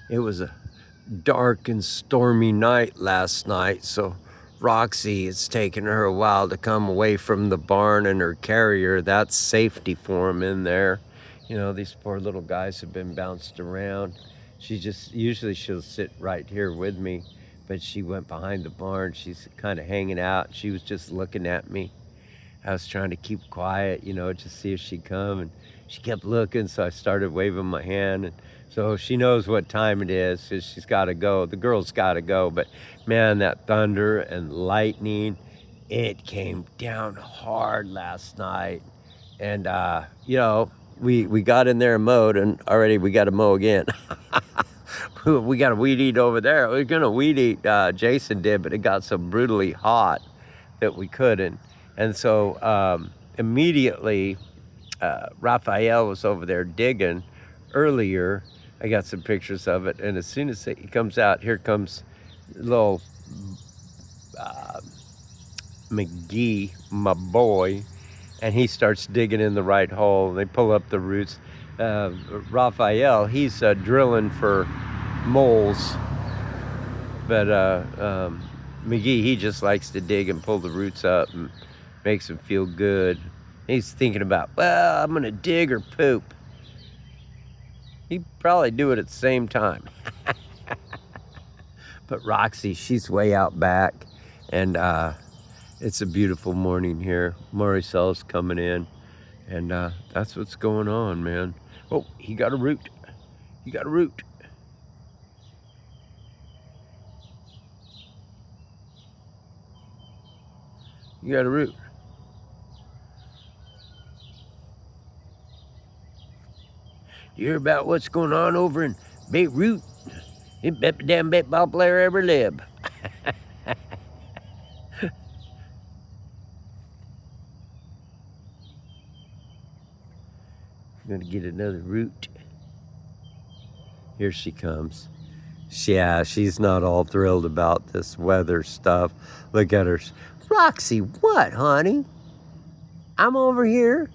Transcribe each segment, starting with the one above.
It was a dark and stormy night last night, so Roxie, it's taken her a while to come away from the barn and her carrier. That's safety for him in there. You know, these poor little guys have been bounced around. Usually she'll sit right here with me, but she went behind the barn. She's kind of hanging out. She was just looking at me. I was trying to keep quiet, you know, to see if she'd come, and she kept looking, so I started waving my hand, and so she knows what time it is, so she's got to go. The girl's got to go, but man, that thunder and lightning, it came down hard last night, and you know, we got in there and mowed, and already we got to mow again. We got a weed eat over there. We are gonna weed eat. Jason did, but it got so brutally hot that we couldn't. And so immediately, Raphael was over there digging earlier. I got some pictures of it. And as soon as he comes out, here comes little McGee, my boy, and he starts digging in the right hole. And they pull up the roots. Raphael, he's drilling for moles. But McGee, he just likes to dig and pull the roots up and makes him feel good. He's thinking about, well, I'm gonna dig or poop. He'd probably do it at the same time. But Roxie, she's way out back, and it's a beautiful morning here. Maricel's coming in, and that's what's going on, man. Oh, he got a root. He got a root. You got a root. You hear about what's going on over in Beirut? It bet the damn baseball player ever live. I'm gonna get another root. Here she comes. Yeah, she's not all thrilled about this weather stuff. Look at her. Roxie, what, honey? I'm over here.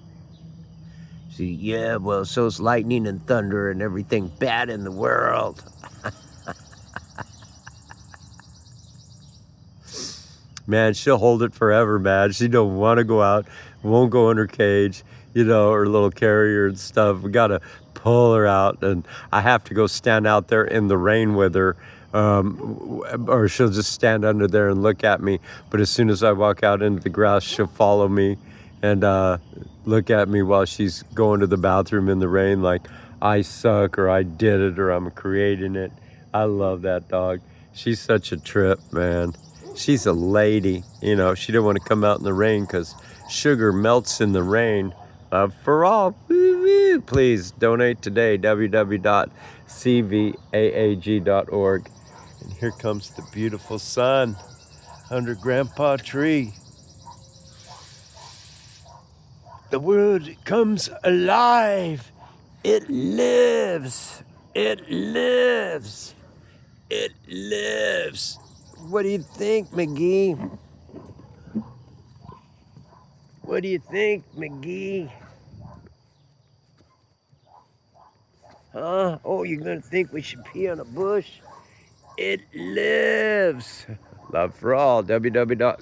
See, yeah, well, so's lightning and thunder and everything bad in the world. Man, she'll hold it forever, man. She don't want to go out, won't go in her cage, you know, her little carrier and stuff. We got to pull her out, and I have to go stand out there in the rain with her, or she'll just stand under there and look at me. But as soon as I walk out into the grass, she'll follow me and look at me while she's going to the bathroom in the rain like I suck or I did it or I'm creating it. I love that dog. She's such a trip, man. She's a lady, you know. She didn't want to come out in the rain because sugar melts in the rain. Love for all. Woo-woo. Please donate today, www.cvaag.org. And here comes the beautiful sun under Grandpa Tree. The world comes alive. It lives. It lives. It lives. What do you think, McGee? What do you think, McGee? Huh? Oh, you're gonna think we should pee on a bush? It lives. Love for all. www.cvaag.org.